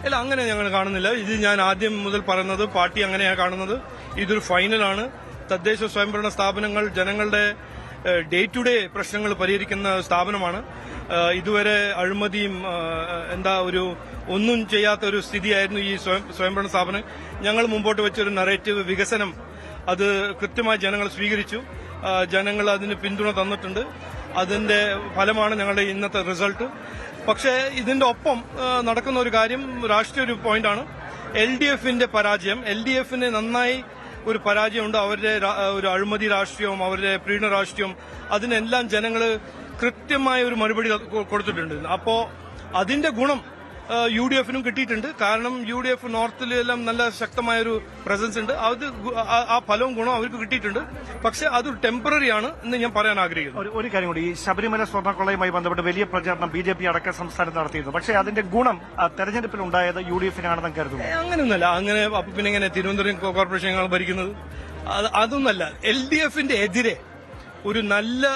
അല്ല, അങ്ങനെ ഞങ്ങൾ കാണുന്നില്ല. ഇത് ഞാൻ ആദ്യം മുതൽ പറയുന്നത് പാർട്ടി അങ്ങനെയാണ് കാണുന്നത്. ഇതൊരു ഫൈനലാണ്. തദ്ദേശ സ്വയംഭരണ സ്ഥാപനങ്ങൾ ജനങ്ങളുടെ ഡേ ടു ഡേ പ്രശ്നങ്ങൾ പരിഹരിക്കുന്ന സ്ഥാപനമാണ്. ഇതുവരെ അഴിമതിയും ഒന്നും ചെയ്യാത്ത ഒരു സ്ഥിതിയായിരുന്നു ഈ സ്വയംഭരണ സ്ഥാപനം. ഞങ്ങൾ മുമ്പോട്ട് വെച്ചൊരു നറേറ്റീവ് വികസനം അത് കൃത്യമായി ജനങ്ങൾ സ്വീകരിച്ചു. ജനങ്ങൾ അതിന് പിന്തുണ തന്നിട്ടുണ്ട്. അതിന്റെ ഫലമാണ് ഞങ്ങളുടെ ഇന്നത്തെ റിസൾട്ട്. പക്ഷേ ഇതിന്റെ ഒപ്പം നടക്കുന്ന ഒരു കാര്യം രാഷ്ട്രീയ ഒരു പോയിന്റാണ്. LDFന്റെ പരാജയം. LDFന് നന്നായി ഒരു പരാജയമുണ്ട്. അവരുടെ ഒരു അഴിമതി രാഷ്ട്രീയവും അവരുടെ പ്രീണ രാഷ്ട്രീയവും അതിനെല്ലാം ജനങ്ങൾ കൃത്യമായ ഒരു മറുപടി കൊടുത്തിട്ടുണ്ട്. അപ്പോ അതിന്റെ ഗുണം UDFനും കിട്ടിയിട്ടുണ്ട്. കാരണം UDF നോർത്തിലെല്ലാം നല്ല ശക്തമായൊരു പ്രസൻസ് ഉണ്ട്. അത് ആ ഫലവും ഗുണം അവർക്ക് കിട്ടിയിട്ടുണ്ട്. പക്ഷെ അത് ടെമ്പററി ആണ് എന്ന് ഞാൻ പറയാൻ ആഗ്രഹിക്കുന്നു. ഒരു കാര്യം കൂടി, ഈ ശബരിമല സ്വർണ്ണക്കൊള്ളയുമായി ബന്ധപ്പെട്ട് വലിയ പ്രചാരണം BJP അടക്കം സംസ്ഥാനത്ത് നടത്തിയിരുന്നു. പക്ഷേ അതിന്റെ ഗുണം തെരഞ്ഞെടുപ്പിൽ ഉണ്ടായത് UDFനാണെന്ന് കരുതുന്നു. അങ്ങനെയൊന്നല്ല. അങ്ങനെ പിന്നെ ഇങ്ങനെ തിരുവനന്തപുരം കോർപ്പറേഷൻ ഞങ്ങൾ ഭരിക്കുന്നത് അതൊന്നല്ല. LDFന്റെ എതിരെ ഒരു നല്ല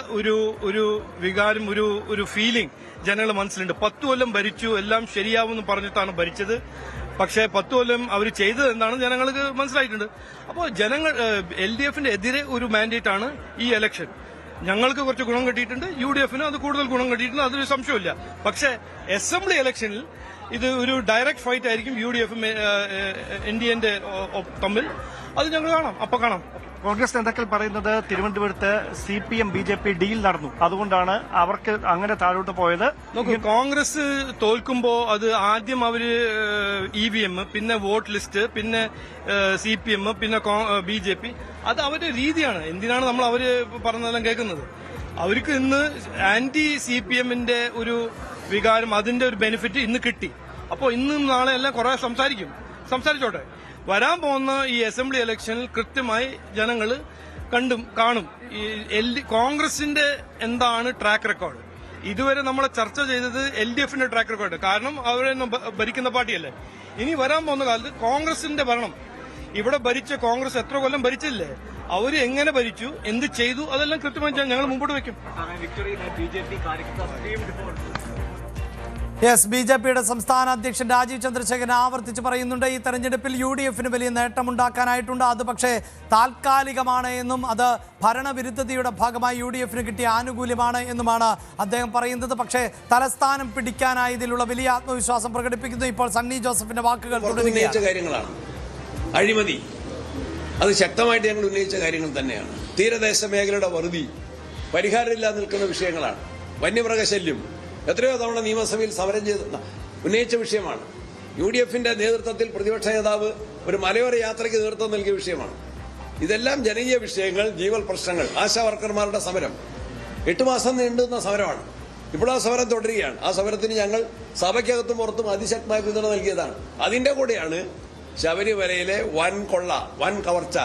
ഒരു വികാരം ഒരു ഫീലിംഗ് ജനങ്ങളുടെ മനസ്സിലുണ്ട്. 10 കൊല്ലം ഭരിച്ചു, എല്ലാം ശരിയാവുമെന്ന് പറഞ്ഞിട്ടാണ് ഭരിച്ചത്. പക്ഷേ 10 കൊല്ലം അവർ ചെയ്തത് എന്താണെന്ന് ജനങ്ങൾക്ക് മനസ്സിലായിട്ടുണ്ട്. അപ്പോൾ ജനങ്ങൾ LDFന്റെ എതിരെ ഒരു മാൻഡേറ്റ് ആണ് ഈ ഇലക്ഷൻ. ഞങ്ങൾക്ക് കുറച്ച് ഗുണം കിട്ടിയിട്ടുണ്ട്, UDFന് അത് കൂടുതൽ ഗുണം കിട്ടിയിട്ടുണ്ട്, അതൊരു സംശയമില്ല. പക്ഷേ അസംബ്ലി ഇലക്ഷനിൽ ഇത് ഒരു ഡയറക്റ്റ് ഫൈറ്റ് ആയിരിക്കും UDFും NDAന്റെ തമ്മിൽ. അത് ഞങ്ങൾ കാണാം. കോൺഗ്രസ് നേതാക്കൾ പറയുന്നത് തിരുവനന്തപുരത്ത് CPM BJP ഡീൽ നടന്നു, അതുകൊണ്ടാണ് അവർക്ക് അങ്ങനെ താഴോട്ട് പോയത്. നോക്കൂ, കോൺഗ്രസ് തോൽക്കുമ്പോ അത് ആദ്യം അവര് EVM, പിന്നെ വോട്ട് ലിസ്റ്റ്, പിന്നെ CPM, പിന്നെ BJP. അത് അവരുടെ രീതിയാണ്. എന്തിനാണ് നമ്മൾ അവര് പറഞ്ഞതെല്ലാം കേൾക്കുന്നത്? അവർക്ക് ഇന്ന് ആന്റി CPMന്റെ ഒരു വികാരം, അതിന്റെ ഒരു ബെനിഫിറ്റ് ഇന്ന് കിട്ടി. അപ്പോൾ ഇന്നും നാളെ എല്ലാം കുറെ സംസാരിച്ചോട്ടെ. വരാൻ പോകുന്ന ഈ അസംബ്ലി ഇലക്ഷനിൽ കൃത്യമായി ജനങ്ങൾ കാണും കോൺഗ്രസിന്റെ എന്താണ് ട്രാക്ക് റെക്കോർഡ്. ഇതുവരെ നമ്മൾ ചർച്ച ചെയ്തത് LDFന്റെ ട്രാക്ക് റെക്കോർഡ്. കാരണം അവരെ ഭരിക്കുന്ന പാർട്ടിയല്ലേ. ഇനി വരാൻ പോകുന്ന കാലത്ത് കോൺഗ്രസിന്റെ ഭരണം, ഇവിടെ ഭരിച്ച കോൺഗ്രസ് എത്ര കൊല്ലം ഭരിച്ചില്ലേ, അവര് എങ്ങനെ ഭരിച്ചു, എന്ത് ചെയ്തു, അതെല്ലാം കൃത്യമായി ഞങ്ങൾ മുമ്പോട്ട് വെക്കും. BJPയുടെ സംസ്ഥാന അധ്യക്ഷൻ രാജീവ് ചന്ദ്രശേഖരൻ ആവർത്തിച്ച് പറയുന്നുണ്ട്, ഈ തെരഞ്ഞെടുപ്പിൽ UDFന് വലിയ നേട്ടമുണ്ടാക്കാനായിട്ടുണ്ട്. അത് പക്ഷേ താൽക്കാലികമാണ് എന്നും അത് ഭരണവിരുദ്ധതയുടെ ഭാഗമായി UDFന് കിട്ടിയ ആനുകൂല്യമാണ് എന്നുമാണ് അദ്ദേഹം പറയുന്നത്. പക്ഷേ തലസ്ഥാനം പിടിക്കാനായതിലുള്ള വലിയ ആത്മവിശ്വാസം പ്രകടിപ്പിക്കുന്നു. ഇപ്പോൾ സണ്ണി ജോസഫിന്റെ വാക്കുകൾ കാര്യങ്ങളാണ്. അഴിമതി അത് ശക്തമായിട്ട് ഞങ്ങൾ ഉന്നയിച്ച കാര്യങ്ങൾ തന്നെയാണ്. തീരദേശ മേഖലയുടെ വറുതി പരിഹാരമില്ലാതെ നിൽക്കുന്ന വിഷയങ്ങളാണ്. വന്യമൃഗശല്യം എത്രയോ തവണ നിയമസഭയിൽ സമരം ചെയ്ത് ഉന്നയിച്ച വിഷയമാണ്. UDFന്റെ നേതൃത്വത്തിൽ പ്രതിപക്ഷ നേതാവ് ഒരു മലയോര യാത്രയ്ക്ക് നേതൃത്വം നൽകിയ വിഷയമാണ്. ഇതെല്ലാം ജനകീയ വിഷയങ്ങൾ, ജീവൽ പ്രശ്നങ്ങൾ. ആശാ വർക്കർമാരുടെ സമരം 8 മാസം നീണ്ടുന്ന സമരമാണ്. ഇപ്പോൾ ആ സമരം തുടരുകയാണ്. ആ സമരത്തിന് ഞങ്ങൾ സഭയ്ക്കകത്തും പുറത്തും അതിശക്തമായ പിന്തുണ നൽകിയതാണ്. അതിന്റെ കൂടെയാണ് ശബരിമലയിലെ വൻ കൊള്ള, വൻ കവർച്ച,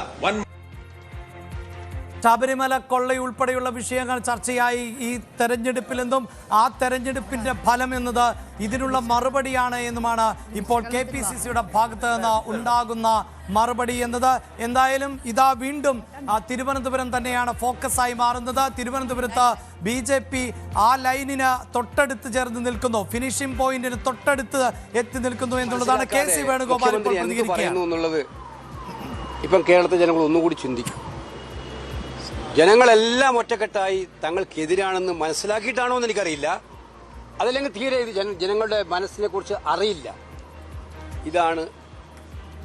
ശബരിമല കൊള്ളയുൾപ്പെടെയുള്ള വിഷയങ്ങൾ ചർച്ചയായി ഈ തെരഞ്ഞെടുപ്പിലെന്നും ആ തെരഞ്ഞെടുപ്പിന്റെ ഫലം എന്നത് ഇതിനുള്ള മറുപടിയാണ് എന്നുമാണ് ഇപ്പോൾ KPCCയുടെ ഭാഗത്ത് നിന്ന് ഉണ്ടാകുന്ന മറുപടി എന്നത്. എന്തായാലും ഇതാ വീണ്ടും തിരുവനന്തപുരം തന്നെയാണ് ഫോക്കസായി മാറുന്നത്. തിരുവനന്തപുരത്ത് BJP ആ ലൈനിന് തൊട്ടടുത്ത് ചേർന്ന് നിൽക്കുന്നു, ഫിനിഷിംഗ് പോയിന്റിന് തൊട്ടടുത്ത് എത്തി നിൽക്കുന്നു എന്നുള്ളതാണ് KC വേണുഗോപാൽ ഇപ്പോൾ പ്രതികരിക്കുന്നത്. ഇപ്പം കേരളത്തിലെ ജനങ്ങൾ ഒന്നുകൂടി ചിന്തിക്കും. ജനങ്ങളെല്ലാം ഒറ്റക്കെട്ടായി തങ്ങൾക്കെതിരാണെന്ന് മനസ്സിലാക്കിയിട്ടാണോ എന്ന് എനിക്കറിയില്ല. അതല്ലെങ്കിൽ തീരെ ജനങ്ങളുടെ മനസ്സിനെ കുറിച്ച് അറിയില്ല. ഇതാണ്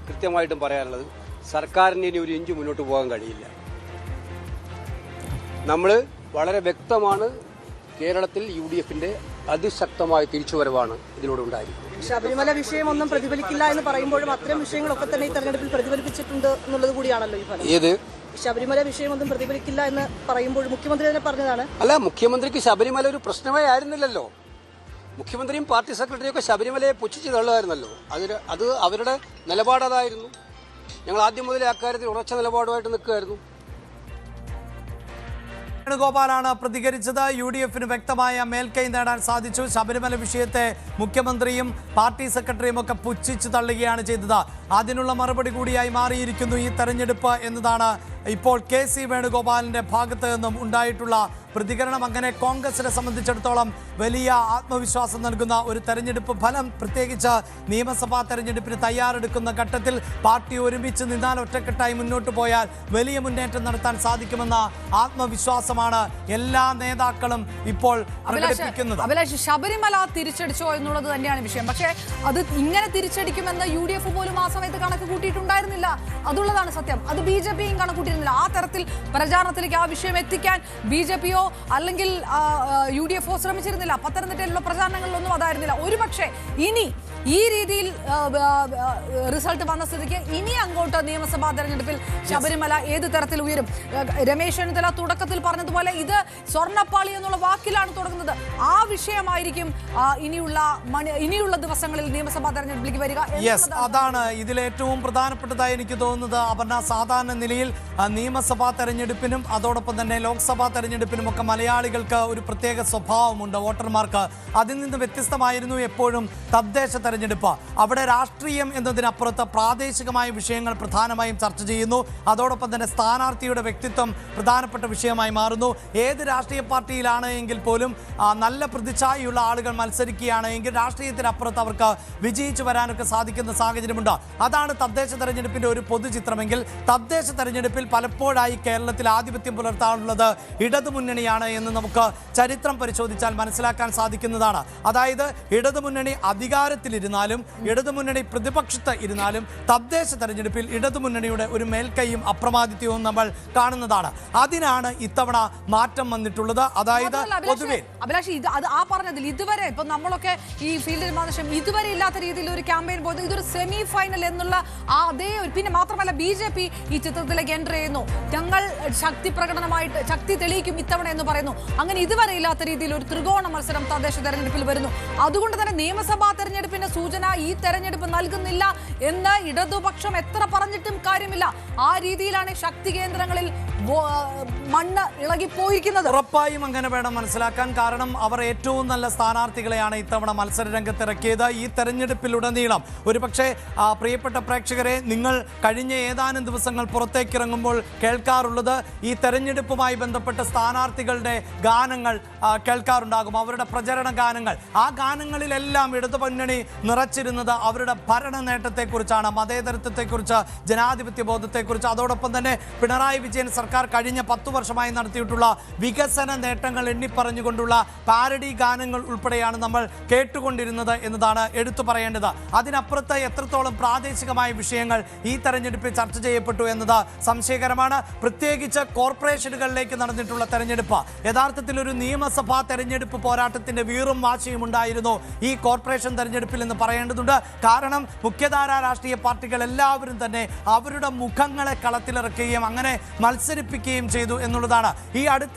കൃത്യമായിട്ടും പറയാനുള്ളത്. സർക്കാരിന് ഇനി ഒരു ഇഞ്ച് മുന്നോട്ട് പോകാൻ കഴിയില്ല. നമ്മൾ വളരെ വ്യക്തമാണ്, കേരളത്തിൽ UDFന്റെ അതിശക്തമായ തിരിച്ചുവരവാണ് ഇതിലൂടെ ഉണ്ടായിരിക്കുന്നത്. ശബരിമല വിഷയം ഒന്നും പ്രതിഫലിക്കില്ല എന്ന് പറയുമ്പോഴും അത്തരം വിഷയങ്ങളൊക്കെ തന്നെ ഈ തെരഞ്ഞെടുപ്പിൽ പ്രതിഫലിപ്പിച്ചിട്ടുണ്ട് എന്നുള്ളത് കൂടിയാണല്ലോ ഈ ഫലം. ഏത് ശബരിമല വിഷയമൊന്നും പ്രതിഫലിക്കില്ല എന്ന് പറയുമ്പോൾ മുഖ്യമന്ത്രി തന്നെ പറഞ്ഞതാണ്. അല്ല, മുഖ്യമന്ത്രിക്ക് ശബരിമല ഒരു പ്രശ്നമേ ആയിരുന്നില്ലല്ലോ. മുഖ്യമന്ത്രിയും പാർട്ടി സെക്രട്ടറിയും ഒക്കെ ശബരിമലയെ പുച്ഛിച്ച് തള്ളുമായിരുന്നല്ലോ. അത് അവരുടെ നിലപാടതായിരുന്നു. ഞങ്ങൾ ആദ്യം മുതലേ അക്കാര്യത്തിൽ ഉറച്ച നിലപാടുമായിട്ട് നിൽക്കുകയായിരുന്നു. വേണുഗോപാലാണ് പ്രതികരിച്ചത്. UDFന് വ്യക്തമായ മേൽക്കൈ നേടാൻ സാധിച്ചു. ശബരിമല വിഷയത്തെ മുഖ്യമന്ത്രിയും പാർട്ടി സെക്രട്ടറിയും ഒക്കെ പുച്ഛിച്ചു തള്ളുകയാണ് ചെയ്തത്. അതിനുള്ള മറുപടി കൂടിയായി മാറിയിരിക്കുന്നു ഈ തെരഞ്ഞെടുപ്പ് എന്നതാണ് ഇപ്പോൾ KC വേണുഗോപാലിന്റെ ഭാഗത്ത് നിന്നും ഉണ്ടായിട്ടുള്ള പ്രതികരണം. അങ്ങനെ കോൺഗ്രസിനെ സംബന്ധിച്ചിടത്തോളം വലിയ ആത്മവിശ്വാസം നൽകുന്ന ഒരു തെരഞ്ഞെടുപ്പ് ഫലം, പ്രത്യേകിച്ച് നിയമസഭാ തെരഞ്ഞെടുപ്പിന് തയ്യാറെടുക്കുന്ന ഘട്ടത്തിൽ പാർട്ടി ഒരുമിച്ച് നിന്നാൽ, ഒറ്റക്കെട്ടായി മുന്നോട്ട് പോയാൽ വലിയ മുന്നേറ്റം നടത്താൻ സാധിക്കുമെന്ന ആത്മവിശ്വാസമാണ് എല്ലാ നേതാക്കളും ഇപ്പോൾ പ്രകടിപ്പിക്കുന്നത്. അഭിലാഷ്, ശബരിമല തിരിച്ചടിച്ചോ എന്നുള്ളത് തന്നെയാണ് വിഷയം. പക്ഷേ അത് ഇങ്ങനെ തിരിച്ചടിക്കുമെന്ന് UDF പോലും ആ സമയത്ത് കണക്ക് കൂട്ടിയിട്ടുണ്ടായിരുന്നില്ല. അതുള്ളതാണ് സത്യം. അത് BJPയും കണക്കൂട്ടിയിരുന്നില്ല. ആ തരത്തിൽ പ്രചാരണത്തിലേക്ക് ആ വിഷയം എത്തിക്കാൻ BJPയോ അല്ലെങ്കിൽ UDFO ശ്രമിച്ചിരുന്നില്ല. പത്തനംതിട്ടയിലുള്ള പ്രചാരണങ്ങളിലൊന്നും അതായിരുന്നില്ല. ഒരുപക്ഷെ ഇനി ഈ രീതിയിൽ റിസൾട്ട് വന്ന സ്ഥിതിക്ക് ഇനി അങ്ങോട്ട് നിയമസഭാ തെരഞ്ഞെടുപ്പിൽ ശബരിമല ഏത് തരത്തിൽ ഉയരും? രമേശ് ചെന്നിത്തല തുടക്കത്തിൽ പറഞ്ഞതുപോലെ സ്വർണ്ണപ്പാളി എന്നുള്ള വാക്കിലാണ് തുടങ്ങുന്നത്. ആ വിഷയമായിരിക്കും ഇനിയുള്ള ദിവസങ്ങളിൽ നിയമസഭാ തെരഞ്ഞെടുപ്പിലേക്ക് വരിക. അതാണ് ഇതിലേറ്റവും പ്രധാനപ്പെട്ടതായി എനിക്ക് തോന്നുന്നത്. അപർണ, സാധാരണ നിലയിൽ നിയമസഭാ തെരഞ്ഞെടുപ്പിനും അതോടൊപ്പം തന്നെ ലോക്സഭാ തെരഞ്ഞെടുപ്പിനും ഒക്കെ മലയാളികൾക്ക് ഒരു പ്രത്യേക സ്വഭാവമുണ്ട്, വോട്ടർമാർക്ക്. അതിൽ നിന്ന് വ്യത്യസ്തമായിരുന്നു എപ്പോഴും തദ്ദേശ തെരഞ്ഞെടുപ്പ്. അവിടെ രാഷ്ട്രീയം എന്നതിനപ്പുറത്ത് പ്രാദേശികമായ വിഷയങ്ങൾ പ്രധാനമായും ചർച്ച ചെയ്യുന്നു. അതോടൊപ്പം തന്നെ സ്ഥാനാർത്ഥിയുടെ വ്യക്തിത്വം പ്രധാനപ്പെട്ട വിഷയമായി മാറുന്നു. ഏത് രാഷ്ട്രീയ പാർട്ടിയിലാണ് എങ്കിൽ പോലും നല്ല പ്രതിച്ഛായയുള്ള ആളുകൾ മത്സരിക്കുകയാണ് എങ്കിൽ രാഷ്ട്രീയത്തിനപ്പുറത്ത് അവർക്ക് വിജയിച്ചു വരാനൊക്കെ സാധിക്കുന്ന സാഹചര്യമുണ്ട്. അതാണ് തദ്ദേശ തെരഞ്ഞെടുപ്പിന്റെ ഒരു പൊതുചിത്രമെങ്കിൽ, തദ്ദേശ തെരഞ്ഞെടുപ്പിൽ പലപ്പോഴായി കേരളത്തിൽ ആധിപത്യം പുലർത്താനുള്ളത് ഇടതുമുന്നണിയാണ് എന്ന് നമുക്ക് ചരിത്രം പരിശോധിച്ചാൽ മനസ്സിലാക്കാൻ സാധിക്കുന്നതാണ്. അതായത് ഇടതുമുന്നണി അധികാരത്തിലിരുന്നാലും ഇടതുമുന്നണി പ്രതിപക്ഷത്ത് ഇരുന്നാലും തദ്ദേശ തെരഞ്ഞെടുപ്പിൽ ഇടതുമുന്നണിയുടെ ഒരു മേൽക്കൈയും അപ്രമാദിത്യവും നമ്മൾ കാണുന്നതാണ്. അതിനാണ് ഇത്തവണ മാറ്റം വന്നിട്ടുള്ളത്. അതായത് പൊതുവെ അഭിലാഷ്, ആ പറഞ്ഞതിൽ ഇതുവരെ ഇപ്പൊ നമ്മളൊക്കെ ഈ ഫീൽഡിൽ ഇതുവരെ ഇല്ലാത്ത രീതിയിൽ ഒരു ക്യാമ്പയിൻ പോയത്, ഇതൊരു സെമി ഫൈനൽ എന്നുള്ള അതേ. പിന്നെ മാത്രമല്ല BJP ഈ ചിത്രത്തിലേക്ക് എൻ്റർ ചെയ്യുന്നു. ഞങ്ങൾ ശക്തി പ്രകടനമായിട്ട് ശക്തി തെളിയിക്കും ഇത്തവണ എന്ന് പറയുന്നു. അങ്ങനെ ഇതുവരെ ഇല്ലാത്ത രീതിയിൽ ഒരു ത്രികോണ മത്സരം തദ്ദേശ തെരഞ്ഞെടുപ്പിൽ വരുന്നു. അതുകൊണ്ട് തന്നെ നിയമസഭാ തെരഞ്ഞെടുപ്പിന്റെ സൂചന ഈ തെരഞ്ഞെടുപ്പ് നൽകുന്നില്ല എന്ന് ഇടതുപക്ഷം എത്ര പറഞ്ഞിട്ടും കാര്യമില്ല. ആ രീതിയിലാണ് ശക്തി കേന്ദ്രങ്ങളിൽ മണ്ണ് ഇളകിപ്പോയിരിക്കുന്നത്. ഉറപ്പായും അങ്ങനെ വേണം മനസ്സിലാക്കാൻ. കാരണം അവർ ഏറ്റവും നല്ല സ്ഥാനാർത്ഥികളെയാണ് ഇത്തവണ മത്സര രംഗത്തിറക്കിയത്. ഈ തെരഞ്ഞെടുപ്പിലുടനീളം ഒരുപക്ഷെ പ്രിയപ്പെട്ട പ്രേക്ഷകരെ, നിങ്ങൾ കഴിഞ്ഞ ഏതാനും ദിവസങ്ങൾ പുറത്തേക്കിറങ്ങുമ്പോൾ കേൾക്കാറുള്ളത് ഈ തെരഞ്ഞെടുപ്പുമായി ബന്ധപ്പെട്ട സ്ഥാനാർത്ഥികളുടെ ഗാനങ്ങൾ കേൾക്കാറുണ്ടാകും, അവരുടെ പ്രചരണ ഗാനങ്ങൾ. ആ ഗാനങ്ങളിലെല്ലാം ഇടതുമുന്നണി നിറച്ചിരുന്നത് അവരുടെ ഭരണ നേട്ടത്തെക്കുറിച്ചാണ്, മതേതരത്വത്തെക്കുറിച്ച്, ജനാധിപത്യ ബോധത്തെക്കുറിച്ച്. അതോടൊപ്പം തന്നെ പിണറായി വിജയൻ സർക്കാർ കഴിഞ്ഞ 10 വർഷമായി നടത്തിയിട്ടുള്ള വികസന നേട്ടങ്ങൾ എണ്ണിപ്പറഞ്ഞുകൊണ്ടുള്ള പാരഡി ഗാനങ്ങൾ ഉൾപ്പെടെയാണ് നമ്മൾ കേട്ടുകൊണ്ടിരുന്നത് എന്നതാണ് എടുത്തു പറയേണ്ടത്. അതിനപ്പുറത്ത് എത്രത്തോളം പ്രാദേശികമായ വിഷയങ്ങൾ ഈ തെരഞ്ഞെടുപ്പിൽ ചർച്ച ചെയ്യപ്പെട്ടു എന്നത് സംശയകരമാണ്. പ്രത്യേകിച്ച് കോർപ്പറേഷനുകളിലേക്ക് നടന്നിട്ടുള്ള തെരഞ്ഞെടുപ്പ് യഥാർത്ഥത്തിൽ ഒരു നിയമസഭാ തെരഞ്ഞെടുപ്പ് പോരാട്ടത്തിന്റെ വീറും വാശിയും ഉണ്ടായിരുന്നു ഈ കോർപ്പറേഷൻ തെരഞ്ഞെടുപ്പിൽ എന്ന് പറയേണ്ടതുണ്ട്. കാരണം മുഖ്യധാര രാഷ്ട്രീയ പാർട്ടികൾ എല്ലാവരും തന്നെ അവരുടെ മുഖങ്ങളെ കളത്തിലിറക്കുകയും അങ്ങനെ മത്സരിപ്പിക്കുകയും ചെയ്തു എന്നുള്ളതാണ്. ഈ അടുത്ത